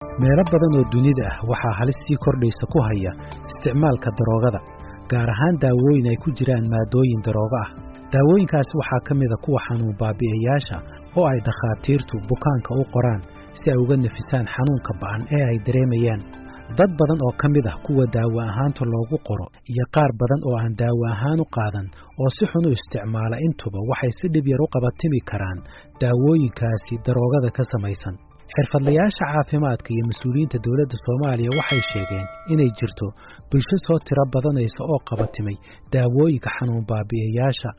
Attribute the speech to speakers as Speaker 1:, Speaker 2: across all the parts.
Speaker 1: meelo badan oo dunida ah waxaa halis sii kordhaysa ku haya isticmaalka daroogada, gaar ahaan daawooyin ay ku jiraan maadooyin daroogo ah. Daawooyinkaas waxaa ka mid ah kuwa xanuun baabi'iyeyaasha oo ay dhakhaatiirtu bukaanka u qoraan si ay uga nafisaan xanuunka ba'an ee ay dareemayaan. Dad badan oo ka mid ah kuwa daawo ahaanta loogu qoro iyo qaar badan oo aan daawo ahaan u qaadan oo si xun u isticmaala intuba waxay si dhib yar u qabatimi karaan daawooyinkaasi daroogada ka samaysan. Xirfadlayaasha caafimaadka iyo mas'uuliyiinta dawladda Soomaaliya waxay sheegeen inay jirto bulsho soo tiro badanaysa oo qabatimay daawooyinka xanuun baabi'iyeyaasha.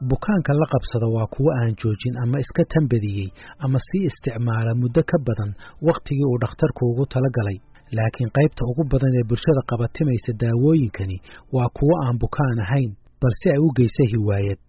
Speaker 1: Bukaanka la qabsada waa kuwa aan joojin ama iska tambadiyey ama sii isticmaala muddo ka badan waqtigii uu dhakhtarku ugu talagalay. Laakiin qaybta ugu badan ee bulshada qabatimaysa daawooyinkani waa kuwa aan bukaan ahayn balse ay u geysay hiwaayad,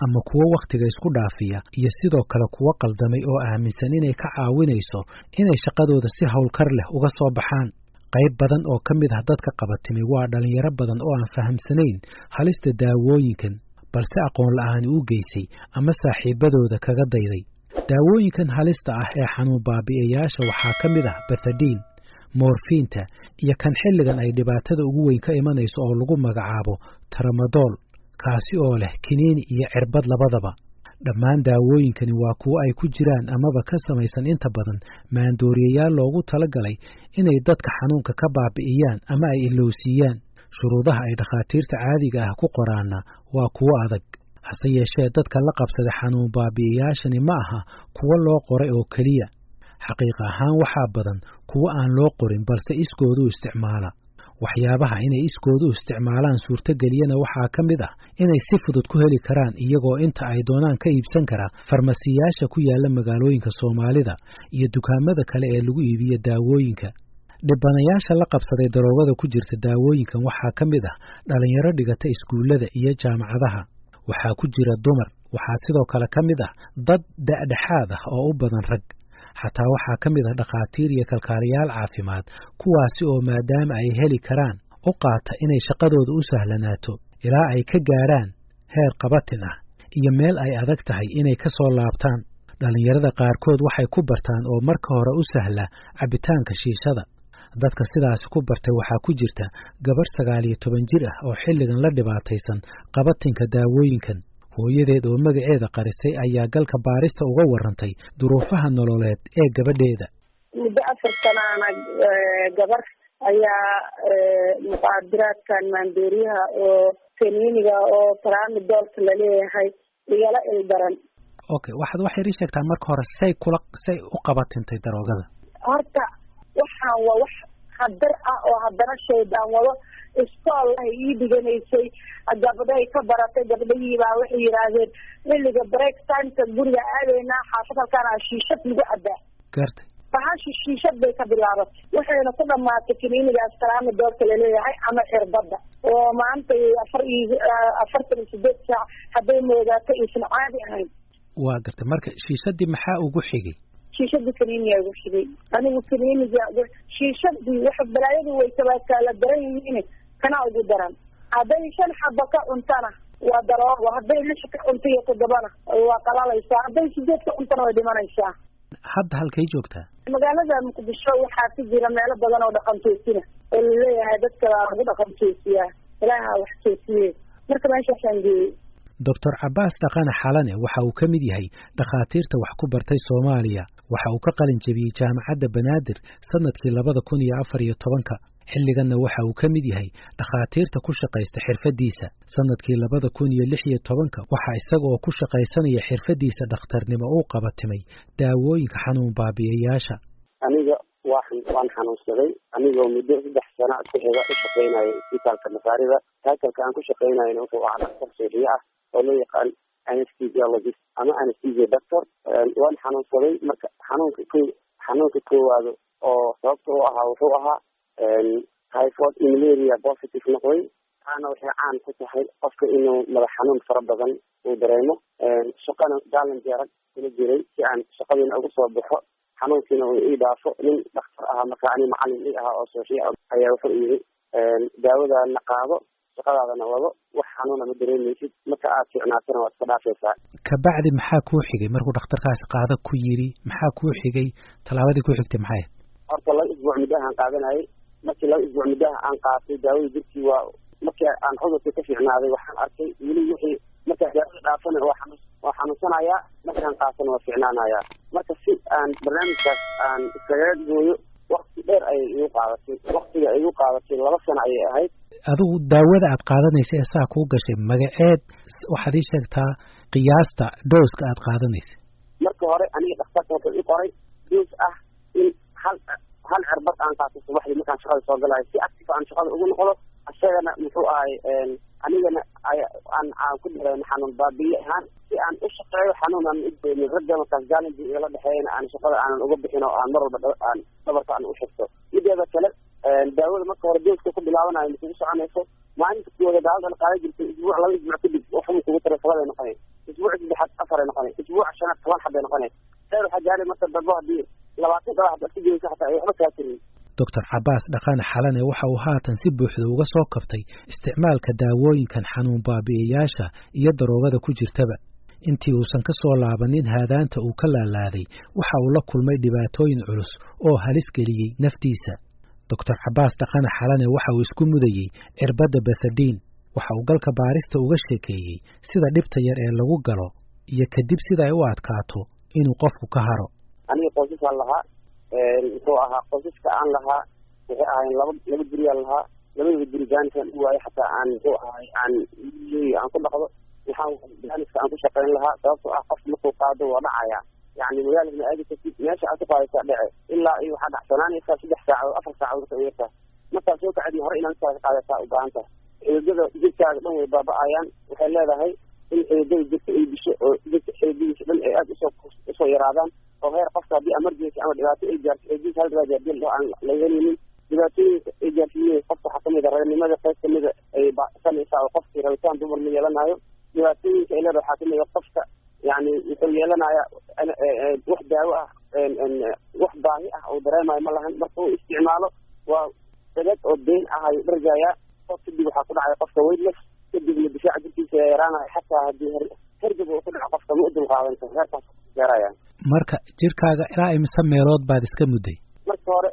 Speaker 1: ama kuwa wakhtiga isku dhaafiya iyo sidoo kale kuwa qaldamay oo aaminsan inay ka caawinayso inay shaqadooda si hawlkar leh uga soo baxaan. Qayb badan oo ka mid ah dadka qabatimay waa dhalinyaro badan oo aan fahamsanayn halista daawooyinkan balse aqoon la'aan u geysay ama saaxiibadooda kaga dayday. Daawooyinkan halista ah ee xanuun baabi'iyeyaasha waxaa ka mid ah Bethadine, morfiinta iyo kan xilligan ay dhibaatada ugu weyn ka imanayso oo lagu magacaabo Tramadol, kaasi oo leh kiniini iyo cirbad labadaba. Dhammaan daawooyinkani waa kuwo ay ku jiraan amaba ka samaysan inta badan maandooriyayaal loogu talagalay inay dadka xanuunka ka baabi'iyaan ama ay ilowsiiyaan. Shuruudaha ay dhakhaatiirta caadiga ah ku qoraana waa kuwo adag. Hase yeeshee dadka la qabsada xanuun baabi'iyeyaashani ma aha kuwo loo qoray oo keliya. Xaqiiqa ahaan waxaa badan kuwo aan loo qorin balse iskoodu isticmaala. Waxyaabaha inay iskoodu isticmaalaan suurtageliyana waxaa ka mid ah inay si fudud ku heli karaan iyagoo inta ay doonaan ka iibsan kara farmasiyaasha ku yaala magaalooyinka Soomaalida iyo dukaamada kale ee lagu iibiyo daawooyinka. Dhibanayaasha la qabsaday daroogada ku jirta daawooyinkan waxaa ka mid ah dhalinyaro dhigata iskuulada iyo jaamacadaha. Waxaa ku jira dumar, waxaa sidoo kale ka mid ah dad dhexdhexaad ah oo u badan rag. Xataa waxaa ka mid ah dhakhaatiir iyo kalkaaliyaal caafimaad kuwaasi oo maadaama ay heli karaan u qaata inay shaqadooda u sahlanaato ilaa ay ka gaaraan heer qabatin ah iyo meel ay adag tahay inay ka soo laabtaan. Dhalinyarada qaarkood waxay ku bartaan oo marka hore u sahla cabitaanka shiishada. Dadka sidaasi ku bartay waxaa ku jirta gabar 19 jir ah oo xilligan la dhibaataysan qabatinka daawooyinkan. Hooyadeed oo magaceeda qarisay ayaa galka baarista uga warantay duruufaha nololeed ee gabadheeda.
Speaker 2: Muddo 4 sano ana gabar ayaa muqaadaraadkan maandooriyaha oo kaniiniga oo Tramadol la leeyahay igala ildaran.
Speaker 1: Okay, waxaad wax yar sheegtaa marka hore say u qabatintay daroogada.
Speaker 2: Horta waxaan waa wax qadar ah oo haddana shaydaan wado iskool ay ii dhiganaysay gabadhay ka baratay. Gabadhii baa waxay yiraahdeen xilliga break time-ka guriga aadaynaa xaafadalkana shiishad lagu cabaa.
Speaker 1: Gartay.
Speaker 2: Bahaashi shiishad bay ka bilaabatay waxayna ku dhamaatay kiniinigaas Tramadol la leeyahay ama cirbada oo maanta 48 saac hadday moodato isna caadi ahayn.
Speaker 1: Waa gartay. Marka shiishadii maxaa ugu xigay?
Speaker 2: shiishadii kaniiniga ugu xigay. Anigu kaniiniga shiishadii waxa balaayadu way kala daran yihiin kana ugu daran. Hadday 5 xabba ka cuntana waa daroogo, hadday 6 ka cunto iyo 7na waa qalalaysaa, hadday 8 ka cuntana way dhimanaysaa.
Speaker 1: Hadda halkay joogtaa?
Speaker 2: Magaalada Muqdisho waxaa ku jira meelo badan oo dhaqantoosina oo leeyahay dadka lagu dhaqantoosiyaa ilaaha wax toosiye. Marka meeshaan geeyay
Speaker 1: Dr. Abbas Dhaqane Xalane waxa uu ka mid yahay dhakhaatiirta wax ku bartay Soomaaliya. Waxa uu ka qalin jabiyay Jaamacadda Banaadir sanadkii 2014. Xilliganna waxa uu ka mid yahay dhakhaatiirta ku shaqaysta xirfadiisa. Sanadkii 2016 waxa isaga oo ku shaqaysanaya xirfadiisa dhakhtarnimo uu qabatimay daawooyinka xanuun baabi'iyeyaasha.
Speaker 3: Aniga waan xanuunsaday anigoo muddo 3 sano ku xiga u shaqaynayay isbitaalka Masaarida. Taakalka aan ku shaqaynayay wuxuu ahaa dhakhtar sharci ah oo loo yaqaan anesthesiologist ama anesthesia doctor. Waan xanuunsaday marka xanuunka koowaad oo sababta u ahaa wuxuu ahaa typhoid malaria positive noqday. Ana waxay caan ku tahay qofka inuu madax xanuun fara badan uu dareemo. Shaqana challenge yarag ila jiray si aan shaqadina uga soo baxo. xanuunkiina uu ii dhaafo nin dhakhtar ah marka ani macallin ii ahaa oo soofiya ayaa wuxuu yiri daawada la qaado shaqadaadana wado wax xanuuna ma dareemaysid marka aad fiicnaatana waad ka dhaafaysaa.
Speaker 1: Kabacdi maxaa kuu xigay markuu dhakhtarkaasi qaado ku yiri maxaa kuu xigay talaabadii ku xigtay maxay?
Speaker 3: horta 2 isbuuc muddahan qaadanayay markii 2 isbuuc muddaha aan qaatay daawada jirkii waa markii aan cudurka ka fiicnaaday waxaan arkay weli wixii marka daawada dhaafana waa xanuunsanaya markaan qaatana waa fiicnaanaya marka si aan barnaamijkaas aan iskaga gooyo waqti dheer ay igu qaadatay waqtiga ay igu qaadatay 2 sano ayay ahayd
Speaker 1: adigu daawada aad qaadanaysa ee saa kuu gashay magaceed waxaad ii sheegtaa qiyaasta dooska aad qaadanaysa
Speaker 3: marka hore aniga dhakhtarka wuxuu ii qoray doos ah in hal cirbad aan qaato subaxdii markaan shaqada soo galayo si active aan shaqada ugu noqdo asagana muxuu ahay anigana aan ku dareemo xanuun baabiye ahaan si aan u shaqeeyo xanuun aan u daynin ragga markaas gaalinta igala dhexeeyana aan shaqada aanan uga bixin oo aan mar walba aan dhabarka aan u shaqto mideeda kale daawada marka hore dooska ku bilaabanayo mikugu soconayso maalinta kuwada daawada la qaadan jirtay isbuuc 2 isbuuc kadib waxuu kugu taray 7 ay noqonay isbuuc saddexaad 4 ay noqonay isbuuc shanaad 10 xabay noqonay heer waxaa gaaray marka dambe haddii 20 dalax si jeeysa xataa ay waxba kaa tirin
Speaker 1: Dr. Cabaas Dhaqane Xalane waxa uu haatan si buuxda uga soo kabtay isticmaalka daawooyinkan xanuun baabi'iyaasha iyo daroogada ku jirtaba intii uusan ka soo laabanin haadaanta uu ka laalaaday waxa uu la kulmay dhibaatooyin culus oo halis geliyay naftiisa Dr. Cabaas Dhaqane Xalane waxa uu isku mudayay cirbada Bethadine waxa uu galka baarista uga sheekeeyay sida dhibta yar ee lagu galo iyo kadib sida ay u adkaato inuu qofku ka haro
Speaker 3: aniga qoysas lahaa wuxuu ahaa qoysaska aan lahaa waxay ahayn laba guriyaa lahaa labada guri jaaniskan u waayay xataa aan muxuu ahay aan ku dhaqdo waxaan jaaniska aan ku shaqayn lahaa sababtoo ah qof markuu qaado waa dhacaya yacni magaalada ma aadi kartid meesha aad ku qaadaysaa dhece ilaa iyo waxaa dhacsanaanaysaa 3 saacadood 4 saacadood ka uyartaa markaad soo kacdi hore inaad ka qaadataa u baahan tahay xididada jirkaaga dhan way baaba'ayaan waxay leedahay in xididada jirka ay disho oo jirka xididadiisa dhan ay aad usoo yaraadaan oo heer qofka haddii emergency ama dhibaato ay gaarto xididadiisa hal raadi haddii aan la helinin dhibaatooyinka ay gaarsiiyeen qofka waxaa kamid a raganimada qayb kamida ay baasanaysaa oo qofkii rabitaan dumar ma yeelanayo dhibaatooyinka ay leedahay waxaa kamid a qofka yani wuxuu yeelanaya wax daawo ah wax baahi ah oo dareemayo ma lahan marka uu isticmaalo waa sadad oo deyn ah ayuu dhargaya kadib waxaa ku dhacaya qofka weightless kadibna difaaca jirkiisa yaraanaya xataa haddii hergab uu ku dhaco qofka ma u dulqaadan karo heerkaas gaaraya
Speaker 1: marka jirkaaga ilaa imisa meelood baad iska mudday
Speaker 3: marka hore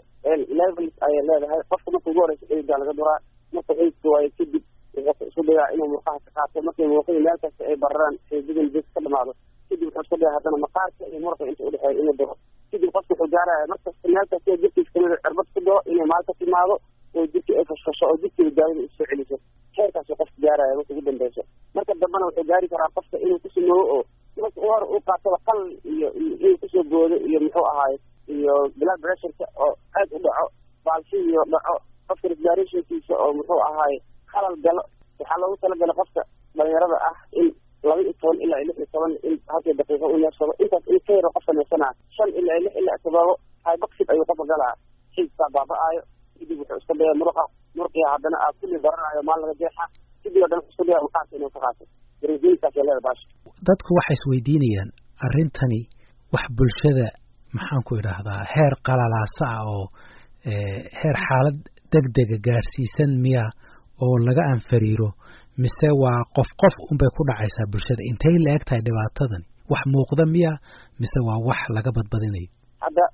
Speaker 3: levels ayay leedahay qofka marka ugu horeysa eega laga duraa marka eegka waayo kadib wuxuu isku dayaa inuu murqaha ka qaato markay muuqada meel kasta ay bararaan xididada jirka ka dhamaado kadib wuxuu isku dayaa haddana maqaarka iyo muruqa inta udhexeeya inuu diro kadib qofka wuxuu gaaraya markasta meel kasta jirkiisa kamida cirbad ku diro inay maalka timaado oo jirka ay fashfasho oo jirkiida daawada isoo celiso heerkaasuu qofka gaaraya marka ugu dambeyso marka dambena wuxuu gaari karaa qofka inuu ku sameeyo oo marka hore uu qaataba qal iyo inuu kusoo boodo iyo muxuu ahaay iyo blood pressureka oo aad u dhaco baalsi iyo dhaco qofka respirationkiisa oo muxuu ahaay khalal galo waxaa loogu talagala qofka dhalinyarada ah in 12 ilaa 16 in halkii daqiiqo u neefsado intaas in ka yaro qofka neefsanaa 5 ilaa 6 ilaa 7 hypoxia ayuu qofka galaa xididkaa baaba'aayo kadib wuxuu iska daya muruqiya haddana aad kulli daranayo maal laga jeexa kadib oo dhan isku daya maqaarka inuu ka qaato darajooyinkaasay leedahay baasha
Speaker 1: dadku waxay isweydiinayaan arrintani wax bulshada maxaan ku idhaahdaa heer qalalaasa ah oo heer xaalad degdega gaarsiisan miya oo laga anfariiro mise waa qof unbay ku dhacaysaa bulshada intay la eg tahay dhibaatadani wax muuqda miya mise waa wax laga badbadinayo
Speaker 3: hadda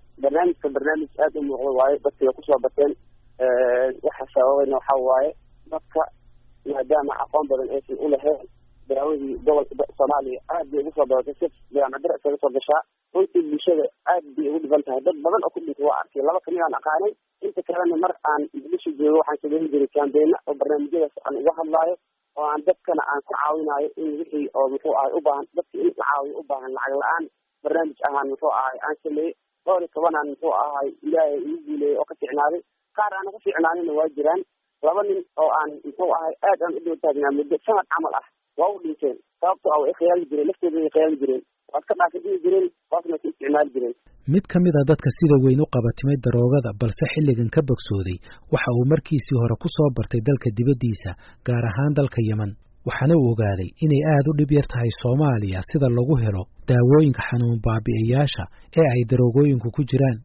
Speaker 3: barnaamij aad u muuqda waaye dadkii way kusoo bateen waxa sababayna waxaa waaye dadka maadaama aqoon badan aysan u lahayn daawadii gobolka Soomaaliya aad bay ugu soo badatay si jaamacadda isaga soo gashaa runtii bulshada aad bay ugu dhiban tahay dad badan oo ku dhintay waa arkay laba kamid aan aqaanay inta kalena mar aan bulsho joogo waxaan sameyn jiray campaign oo barnaamijyadaas aan uga hadlaayo oo aan dadkana aan ku caawinayo in wixii oo muxuu ahay u baahan dadka in la caawiyo u baahan lacag la-aan barnaamij ahaan muxuu ahay aan sameeyey 12 muxuu ahay ilaahay igu guuleeyey oo ka fiicnaaday qaar aan ugu fiicnaanina waa jiraan 2 nin oo aan muxuu ahay aad aan u dhow taagnaa muddo sanad camal ah waa u dhinteen sababtoo ah way khiyaali jireen laftooda way khiyaali jireen waad ka dhaafadii jireen waasna ka isticmaali jireen
Speaker 1: mid ka mid a dadka sida weyn u qabatimay daroogada balse xilligan ka bogsooday waxa uu markiisii hore ku soo bartay dalka dibaddiisa gaar ahaan dalka Yemen waxaana uu ogaaday inay aad u dhib yar tahay Soomaaliya sida lagu helo daawooyinka xanuun baabi'iyaasha ee ay daroogooyinku ku jiraan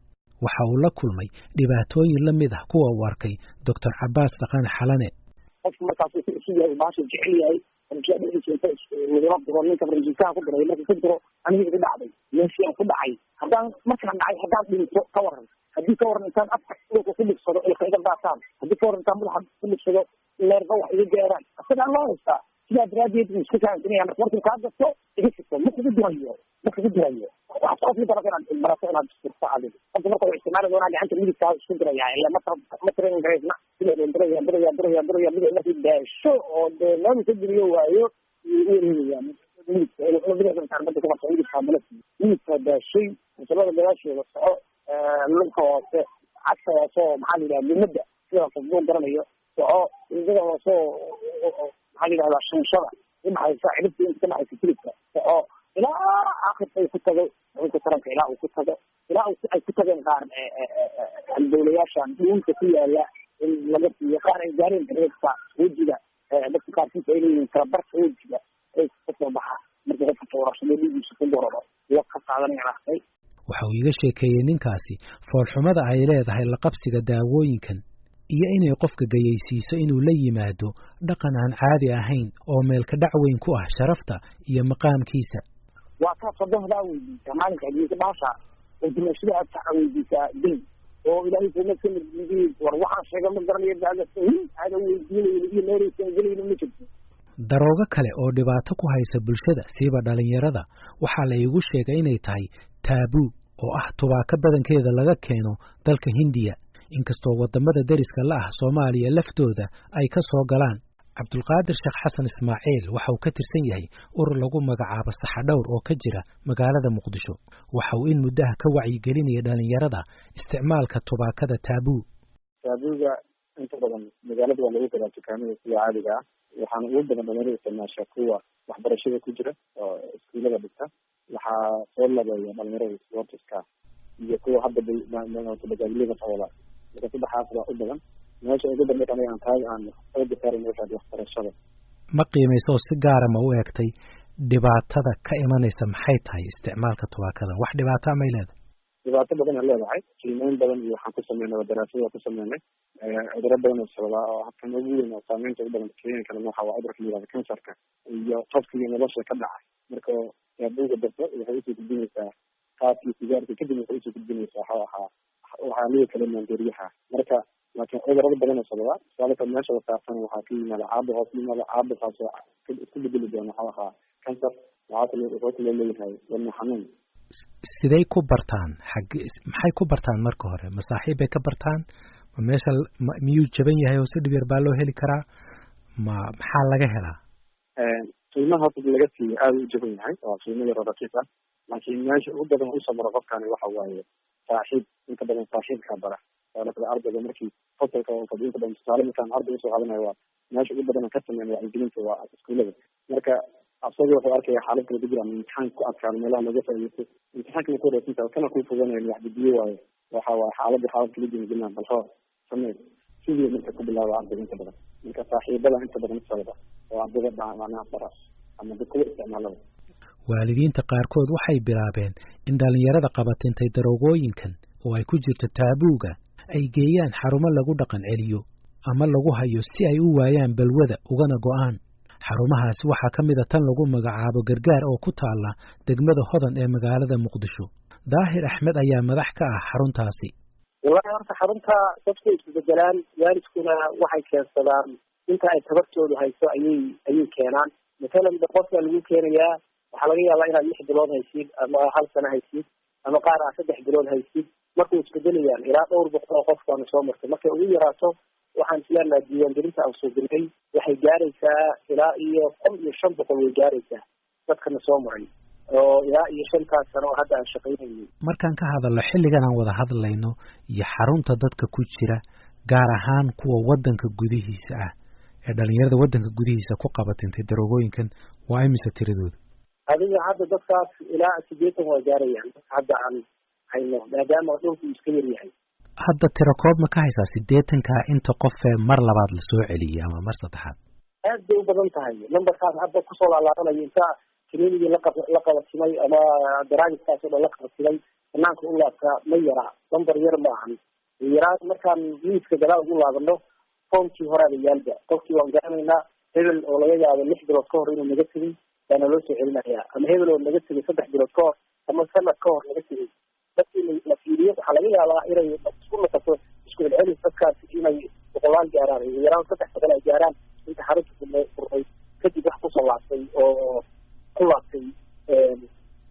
Speaker 1: waxa uu la kulmay dhibaatooyin la mid ah kuwa uu arkay Dr. Cabaas Dhaqane Xalane
Speaker 3: qofku markaas uu si yahay baasha jecel yahay lagula diro ninka farmashiistaha ku diray marka ka diro aniga iga dhacday meeshii aan ku dhacay haddaan markaan dhacay haddaan dhinto ka waran haddii ka waran intaan afka dhulka ku dhigsado ilka iga daataan haddii ka waran intaan madaxa ku dhigsado leerba wax iga gaaraan isagaa loo haystaa sidaa daraadeed iska kaansinaya marka markuu kaa gasto iga sito ma kugu dirayo waxaad qofki daraka inaad barato inaad istirto adiga qofka marka uu isticmaali doonaa gacanta midigtaa isku diraya ila ma train gareysna diraya midig markii daasho oo dee meelu ka geliyo waayo mididkaa daashay masalada gadaasheeda soco lugka hoose cagta hoose oo maxaa la yidhaha nimada sida qofduu garanayo soco idada hoose oo maxaa la yidhahdaa shanshada udhaxaysa ciribta inta ka dhaxaysa tilibka soco ilaa akhirka ay ku tago xubinka taranka ilaa uu ku tago ilaa ay ku tageen qaar dawlayaashan dhuunka ku yaala in laga siiyo qaar ay gaareen dareerka wejiga dadka qaarkiisa ay leeyihiin kalabarka wejiga ay kasoo baxa marka dadka foorashada dhiigiisa ku gororo iyo ka qaadanaya rahtay
Speaker 1: waxa uu iga sheekeeyey ninkaasi foolxumada ay leedahay la qabsiga daawooyinkan iyo inay qofka gayaysiiso inuu la yimaado dhaqan aan caadi ahayn oo meelka dhac weyn ku ah sharafta iyo maqaamkiisa
Speaker 3: waa kaa sodohdaa weydiisaa maalinka adiyeysa baasha oo dimashada aad ka weydiisaa dayn oo ilaahay kuma kamid war waxaan sheega ma garanayo aada weydiinayo iyo meeraysan gelayno ma jirto
Speaker 1: daroogo kale oo dhibaato ku haysa bulshada siiba dhalinyarada waxaa la iigu sheegay inay tahay taabuu oo ah tubaako badankeeda laga keeno dalka Hindiya inkastoo wadamada dariska la ah Soomaaliya laftooda ay ka soo galaan Cabdulqaadir Sheekh Xasan Ismaaciil waxa uu ka tirsan yahay urur lagu magacaabo Saxadhowr oo ka jira magaalada Muqdisho waxa uu in muddaha ka wacyigelinaya dhalinyarada isticmaalka tubaakada
Speaker 3: taabuuga inta badan magaalada waa lagu gadaa dukaamada sida caadiga ah waxaana ugu badan dhalinyarada isticmaasha kuwa waxbarashada ku jira oo iskuulada dhigta waxaa soo labeeya dhalinyarada sportiska iyo kuwa hadda dagaallada socda marka saddexaas baa u badan meesha ugu dambeyd aniga aan tahay aan xooga saarin waxaad waxbarashada
Speaker 1: ma qiimayso oo si gaara ma u egtay dhibaatada ka imanaysa maxay tahay isticmaalka tubaakada wax dhibaato may leedahay
Speaker 3: dhibaato badan ay leedahay qiimeyn badan iyo waxaan ku sameynay daraasad ku sameynay cudurro badan oo sababa oo habkan ugu weyn oo saameynta u badan keenin kara waxa waa cudurka la yiraahdo kansarka iyo qofka iyo nolosha ka dhacay marka taabuuga dadka waxay u gudbinaysaa qaabkii sigaarka kadib waxay u gudbinaysaa waxaa liga kala maandooriyaha marka laakiin cudurrada badan oo sababa sababta meesha la saarsan waxaa ka yimaada caabuq hoos yimaada caabuqaas isku bedeli doona waxaa kansar waxaa kale leeyahay wadne xanuun
Speaker 1: siday ku bartaan maxay ku bartaan marka hore masaaxiib bay ka bartaan ma meesha miyuu jaban yahay oo si dhib yar baa loo heli karaa maxaa laga helaa
Speaker 3: qiimaha hadda laga siiyo aada u jaban yahay waa qiimo yar oo raqiis ah laakiin meesha ugu badan u samaro qofkani waxa waaye saaxiib inta badan saaxiibka bara sababta ardayga markii fasalka oo inta badan tusaale markaan arday usoo qaadanayo waa meesha ugu badan ka sameyn wacyigelinta waa iskuulada marka asaga wuxuu arkaya xaalad kala jira imtixaan ku adkaan meelaha laga faa'iideysto imtixaanka ku reesinta kana ku foganayo wax bidiyo waaye waxa waa xaalad kala jira balho samee sidii marka ku bilaabo ardayga inta badan marka saaxiibada inta badan sababa oo ardayda macnaha bara ama dadka isticmaalada
Speaker 1: waalidiinta qaarkood waxay bilaabeen in dhalinyarada qabatintay daroogooyinkan oo ay ku jirto taabuuga ay geeyaan xarumo lagu dhaqan celiyo ama lagu hayo si ay u waayaan balwada ugana go'aan xarumahaasi waxaa ka mid a tan lagu magacaabo gargaar oo ku taala degmada Hodan ee magaalada Muqdisho Daahir Axmed ayaa madax ka ah xaruntaasi
Speaker 3: wallahi horta xarunta dadku isbedelaan waalidkuna waxay keensadaan inta ay tabartoodu hayso ayay keenaan مثلا qofka lagu keenayaa waxaa laga yaabaa inaad 6 bilood haysid ama 1 sano haysid ama qaar 3 bilood haysid markuu isbedelayaan ilaa dhowr boqol qof baan soo martay markay ugu yaraato waxaan isleenahay diiwaangelinta aan soo gelay waxay gaaraysaa ilaa iyo 500 way gaaraysaa dadkana soo maray oo ilaa iyo 5 sano hadda aan shaqaynayay
Speaker 1: markaan ka hadalno xilligan aan wada hadlayno iyo xarunta dadka ku jira gaar ahaan kuwa wadanka gudihiisa ah ee dhalinyarada wadanka gudihiisa ku qabatintay daroogooyinkan waa imisa tiradooda
Speaker 3: adiga hadda dadkaas ilaa 80 way gaarayaan hadda aan hayno maadaama dhulku iska yar yahay
Speaker 1: hadda tiro koob ma ka haysaa 80ka inta qof mar labaad la soo celiyay ama mar saddexaad
Speaker 3: aad bay u badan tahay numberkaas hadda ku soo laalaabanaya inta kiniinigii la qabatimay ama daraagiskaas oo la qabatimay banaanka u laabtaa ma yara number yar ma ahan yaraan markaan miiska gadaal ugu laabano foomkii horaada yaalba qofkii waan garanaynaa hebel oo laga yaabo 6 bilood ka hor inuu naga tegay baana loo soo celinayaa ama hebel oo naga tegay 3 bilood ka hor ama sanad ka hor naga tegay dadkii la fiiriyo waxaa laga yaabaa inay isku noqoto isku celcelis dadkaasi inay boqolaal gaaraan iyo yaraan 3 boqol ay gaaraan inta xarunta furmay kadib wax kusoo laabtay oo ku laabtay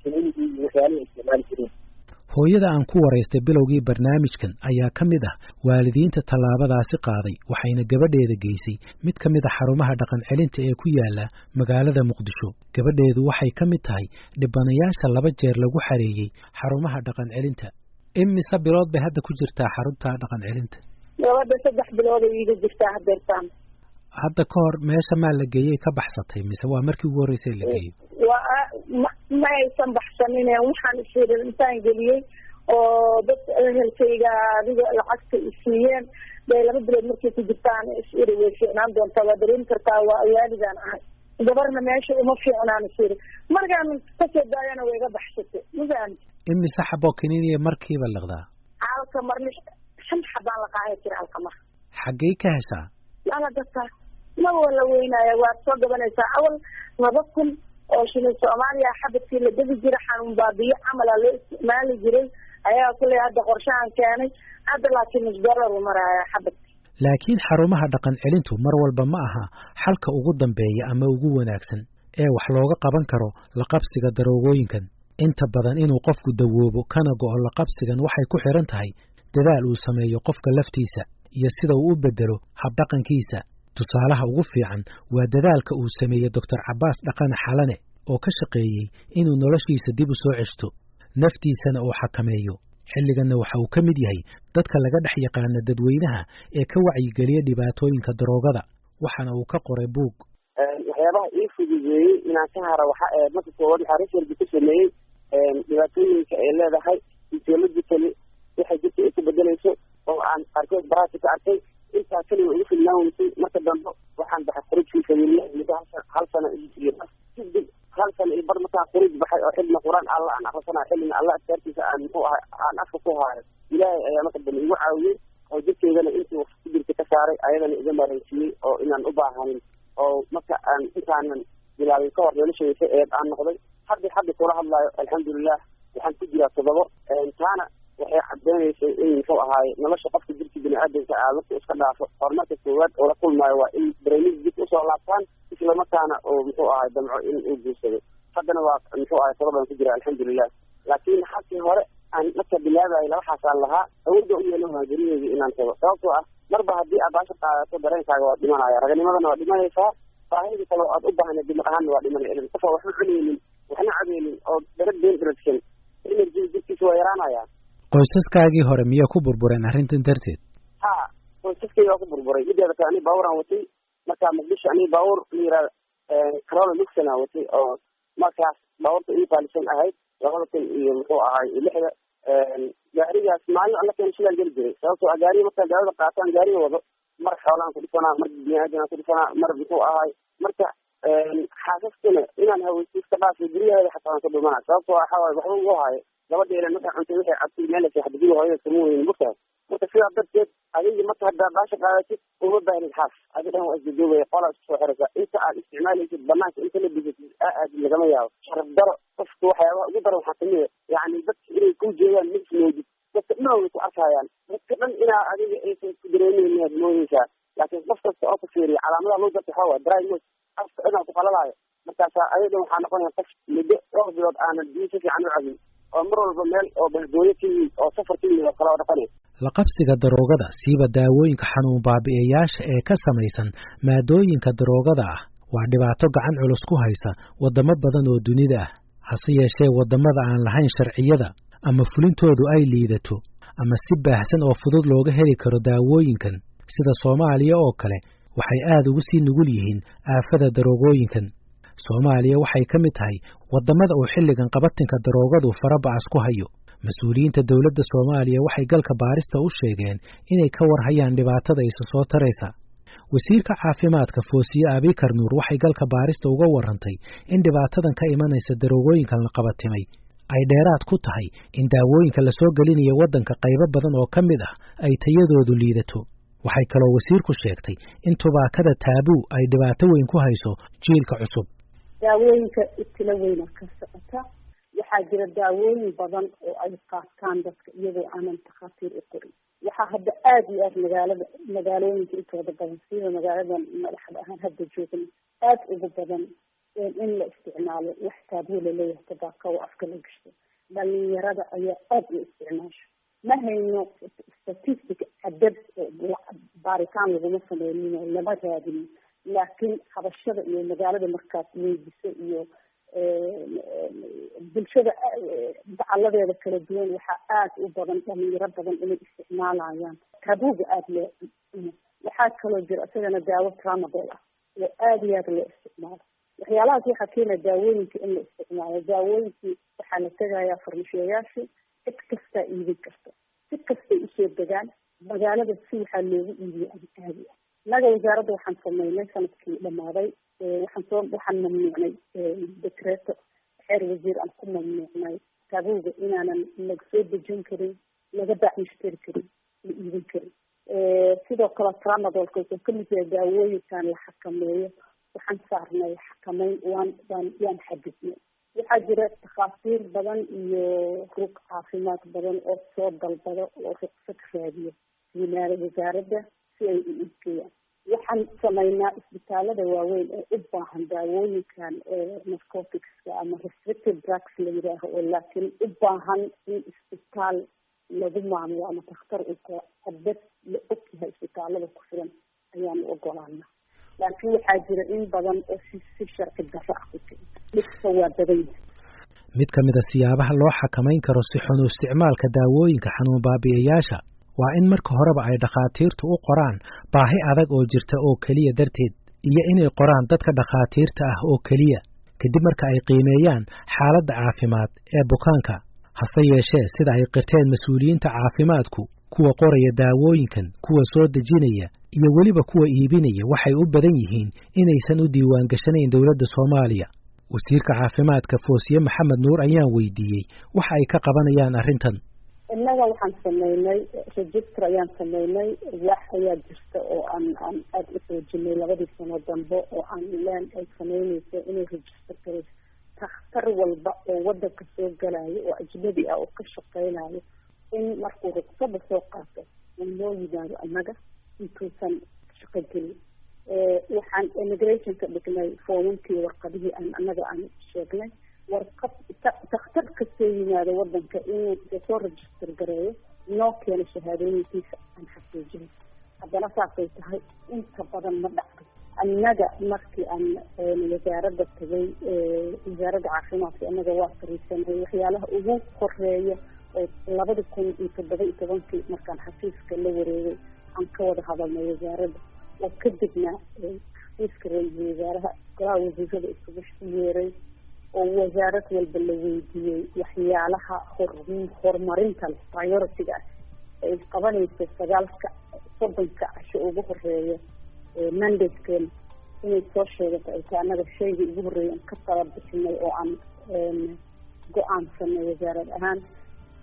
Speaker 3: kiniinigii iyo waxyaalihii isticmaali jireen.
Speaker 1: hooyada aan ku waraystay bilowgii barnaamijkan ayaa ka mid ah waalidiinta tallaabadaasi qaaday waxayna gabadheeda geysay mid ka mid a xarumaha dhaqan celinta ee ku yaala magaalada Muqdisho. gabadheedu waxay ka mid tahay dhibanayaasha 2 jeer lagu xareeyay xarumaha dhaqan celinta. imise bilood bay hadda ku jirtaa xarunta dhaqan celinta?
Speaker 2: gabadha 3 bilood ay iga jirtaa hadeertaan.
Speaker 1: hadda ka hor meesha maa la geeyey ka baxsatay mise waa markii ugu horreysay la geeyey?
Speaker 2: ma aysan baxsanin waxaan isfiirin intaan geliyey oo dad ehelkayga adiga lacagta isiiyeen bay 2 bilood markay ku jirtaan is-iri way fiicnaan doontaa waa dareemi kartaa waa waalidaan ahay gabarna meesha uma fiicnaan isiri markaan kasoo daayana way iga baxsatay mudaan.
Speaker 1: imise xabo kiniiniya markiiba liqdaa?
Speaker 2: halka mar 5 xabaan la qaaday jira halka mar.
Speaker 1: xaggee ka heshaa?
Speaker 2: yala dadka ma wala weynaya waad soo gabanaysaa awal 2,000 oo shilin Soomaaliya xabadkii la dadi jiray xanuun baabiyo camal loo isticmaali jiray ayaa kulay hadda qorshahan keenay hadda laakiin $1 u maraya xabadkii.
Speaker 1: laakiin xarumaha dhaqan celintu mar walba ma aha xalka ugu dambeeya ama ugu wanaagsan ee wax looga qaban karo la qabsiga daroogooyinkan. inta badan inuu qofku dawoobo kana go'o la qabsigan waxay ku xiran tahay dadaal uu sameeyo qofka laftiisa iyo sida uu u bedelo habdhaqankiisa. tusaalaha ugu fiican waa dadaalka uu sameeyey Dr. Cabbaas Dhaqane Xalane oo ka shaqeeyey inuu noloshiisa dib u soo ceshto naftiisana uu xakameeyo. xilliganna waxa uu ka mid yahay dadka laga dhex yaqaana dadweynaha ee ka wacyigeliya dhibaatooyinka daroogada waxaana uu ka qoray buug.
Speaker 3: waxyaabaha ii fududeeyey inaan ka haro waxa marka koowaad waxaa research ku sameeyey dhibaatooyinka ay leedahay physiologically waxay jirta ay ku bedelayso oo aan qaarkood baraati ka arkay intaa kaliya ugu filnaan weysay marka dambe waxaan baxay khuruujkii sabiilillahi muddo hal sano iyo kadib 1 sano iyo bar markaan khuruuj baxay oo xilna quraan alla aan akhrisanayo xilna alla adkaartiisa aan muxuu ahay aan afka ku haayo ilaahay ayaa marka dambe igu caawiyey oo jirkeydana intii wax ku jirta ka saaray ayadana iga maaraysiiyey oo inaan u baahanin oo marka aan intaanan bilaabay ka hor noloshaysa aan noqday hadda kula hadlaayo alxamdulilah waxaan ku jiraa 7 taana waxay cadeynaysay in muxuu ahaay nolosha qofka jirka bini'aadamka marka iska dhaafo horumarka koowaad oo la kulmaayo waa in barnaamij dib usoo laabtaan isla markaana oo muxuu ahaay damco in uu guursado. haddana waa muxuu ahaay 7 baan ku jira alxamdulilah. laakiin halkii hore aan marka bilaabayo waxaasaan lahaa awoodda u yeelan waa gurigeyga inaan tago sababtoo ah marba haddii aad baasha qaadato dareenkaaga waa dhimanaya raganimadana waa dhimanaysaa baahida kale aad u baahan dib ahaanna waa dhimanaya qofka waxba cunaynin waxna cabaynin oo darad been dradsan energy jirkiisa waa yaraanaya.
Speaker 1: qoysaskaagii hore miyaa ku burbureen arrintan darteed?
Speaker 3: ha qoysaskayga waa ku burburay mideeda kale ani baawuraan watay markaa Muqdisho ani baawur la yiraahdo Corolla Luxana watay oo markaas baawurta ii qaalisan ahayd 2000 iyo muxuu ahaay 6 gaarigaas maalin alla keen shilal geli jiray sababtoo ah gaariga markaa gaarida qaataan gaariga wado mar xoolaan ku dhisanaa mar bini'aadam ku dhisanaa mar muxuu ahaay marka xaasaskana inaan haweysto iska dhaafay guryaheeda xataa ku dhumanaa sababtoo ah waxaa waxba ugu haayo gabadheena markaa cuntay waxay cabtay meel la seexday hooyada kuma weyn markaa marka sidaa darteed adiga marka haddaa baasha qaadatid uma baahnid xaas adiga dhan waa isdadoobaya qolaa isku soo xiraysaa inta aad isticmaalaysid banaanka inta la bisatid aad lagama yaabo sharaf daro qofka waxyaabaha ugu daran waxaa kamid a yacni dadka inay ku jeedaan ma ismoodid dadka dhan way ku arkayaan dadka dhan inaa adiga aysan ku dareemaynin aad moodaysaa laakiin qof kasta oo ku fiiriya calaamadaha loo garta waxaa waa dry nose afka inaa ku qalalaayo markaasaa ayaga dhan waxaa noqonaya qof muddo 2 bilood aanan biyo si fiican u cabin oo mar walba meel oo bahgooyo ka yimid oo safar ka yimid oo kale oo dhaqanay.
Speaker 1: la qabsiga daroogada siiba daawooyinka xanuun baabi'iyayaasha ee ka samaysan maadooyinka daroogada ah waa dhibaato gacan culus ku haysa wadamo badan oo dunida ah hase yeeshee wadamada aan lahayn sharciyada ama fulintoodu ay liidato ama si baahsan oo fudud looga heli karo daawooyinkan sida Soomaaliya oo kale waxay aad ugu sii nugul yihiin aafada daroogooyinkan. Soomaaliya waxay ka mid tahay wadamada uu xilligan qabatinka daroogadu farabaas ku hayo. Mas'uuliyiinta dawladda Soomaaliya waxay galka baarista u sheegeen inay ka warhayaan dhibaatada isa soo taraysa. wasiirka caafimaadka Foosiye Abikar Nuur waxay galka baarista uga warantay in dhibaatadan ka imanaysa daroogooyinkan la qabatimay ay dheeraad ku tahay in daawooyinka la soo gelinayo wadanka qaybo badan oo ka mid ah ay tayadoodu liidato. waxay kaloo wasiirku sheegtay in tubaakada taabuu ay dhibaato weyn ku hayso jiilka cusub.
Speaker 2: daawooyinka ibtilo weyna ka socota waxaa jira daawooyin badan oo ay qaataan dadka iyagoo aanan takhaatiir u qorin. waxaa hadda aada iyo aada magaalooyinka intooda badan sida magaaladan madaxda ahaan hadda joogna aada ugu badan in la isticmaalo wax taabuu laleeyahay tabaaka oo afka la gashto. dhalinyarada ayaa aada u isticmaasha. ma hayno statistic cadad baaritaan laguma sameynin lama raadin, laakiin habashada iyo magaalada markaas weydiso iyo bulshada dacaladeeda kala duwan waxaa aada u badan dhalinyaro badan inay isticmaalayaan taabuuga aada loo. waxaa kaloo jira isagana daawo tramadol ah oo aada iyo aada loo isticmaalo. waxyaalahaas waxaa keenaya daawooyinka in la isticmaalo. daawooyinkii waxaa la tegayaa farmashiyayaashii cid kastaa iibin karta, si kastay usoo degaan magaalada si waxaa loogu iibiyo caadi ah. innaga wasaaradda waxaan sameynay sanadkii dhamaaday waxaan mamnuucnay dekreeto xeer wasiir aan ku mamnuucnay taabuuga inaanan laga soo dejin karin, laga baacishtari karin, la iibin karin. sidoo kale tramadolka wuxuu kamid yahay daawooyinkan la xakameeyo. waxaan saarnay xakameyn waan xadidnay. waxaa jira takhaatiir badan iyo rug caafimaad badan oo soo dalbado oo ruqsad raadiyo yimaada wasaaradda si ay u iibgeeyaan. waxaan sameynaa isbitaalada waaweyn ee u baahan daawooyinkan narcoticska ama restricted drugs la yidhaaho oo laakiin u baahan in isbitaal lagu maamulo ama dakhtar uu cadad la og yahay isbitaalada ku filan ayaanu ogolaana. laakiin waxaa jira in badan oo si sharci darro ah ku jira. midka waa badan yahay.
Speaker 1: mid ka mid a siyaabaha loo xakamayn karo si xun u isticmaalka daawooyinka xanuun baabi'iyayaasha waa in marka horeba ay dhakhaatiirtu u qoraan baahi adag oo jirta oo keliya darteed, iyo inay qoraan dadka dhakhaatiirta ah oo keliya kadib marka ay qiimeeyaan xaaladda caafimaad ee bukaanka. hase yeeshee sida ay qirteen mas-uuliyiinta caafimaadku, kuwa qoraya daawooyinkan, kuwa soo dejinaya iyo weliba kuwa iibinaya waxay u badan yihiin inaysan u diiwaan gashanayn dowladda Soomaaliya. wasiirka caafimaadka Foosiye Maxamed Nuur ayaan weydiiyey waxa ay ka qabanayaan arrintan.
Speaker 2: innaga waxaan sameynay register ayaan sameynay. wax ayaa jirta oo aan aada u xoojinay 2 sano dambe oo aan leen ay sameynayso inay register garayso takhtar walba oo wadanka soo galayo oo ajnabi ah oo ka shaqeynayo in markuu ruqsada soo qaato in loo yimaado annaga intuusan shaqo gelin. waxaan immigration ka dhignay foomamkii warqadihii annaga aan sheegnay. warqad dakhtar kastoo yimaado wadanka inuu soo register gareeyo noo keeno shahaadooyinkiisa aan xaqiijinay. haddana saasay tahay inta badan ma dhacdo. annaga markii aan wasaaradda tagay wasaaradda caafimaadka annaga waa fariisanay. waxyaalaha ugu horeeya oo 2017 markaan xafiiska la wareegay aan ka wada hadalnay wasaaradda oo kadibna xafiiska ra-iisul wasaaraha golaha wasiirada isugu yeeray oo wasaarad walba la weydiiyey waxyaalaha horumarinta priority-ga ah ay qabanayso 30 casho ugu horeeya mandate-keena inay soo sheegato ay tahay annaga shayga ugu horeeya aan ka tala bixinay oo aan go-aansanay wasaarad ahaan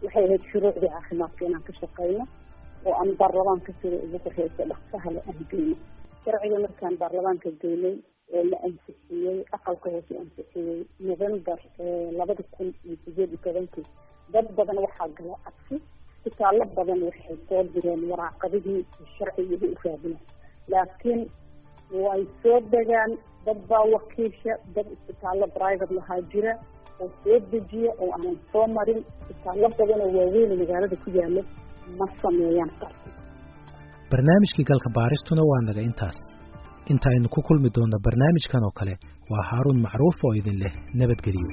Speaker 2: waxay ahayd shuruucdii caafimaadka inaan ka shaqeyno oo aan baarlamaanka sida ugu horeysa dhaqsaha la angeyno. sharciga markaan baarlamaanka geynay oo la ansixiyey aqalka hoose ansixiyey November 2018 dad badan waxaa gala cabsi. isbitaallo badan waxay soo direen waraaqadihii sharciga u raadinay, laakiin way soo degaan dad baa wakiisha dad isbitaallo private lahaa jira oo soo dejiya oo aanan soo marin. isbitaallo badan oo waaweyn magaalada ku yaalo ma sameeyaan qarti.
Speaker 1: barnaamijkii galka baaristuna waa naga intaas. inta aynu ku kulmi doonno barnaamijkan oo kale waa Haaruun Macruuf oo idin leh nabadgelyo.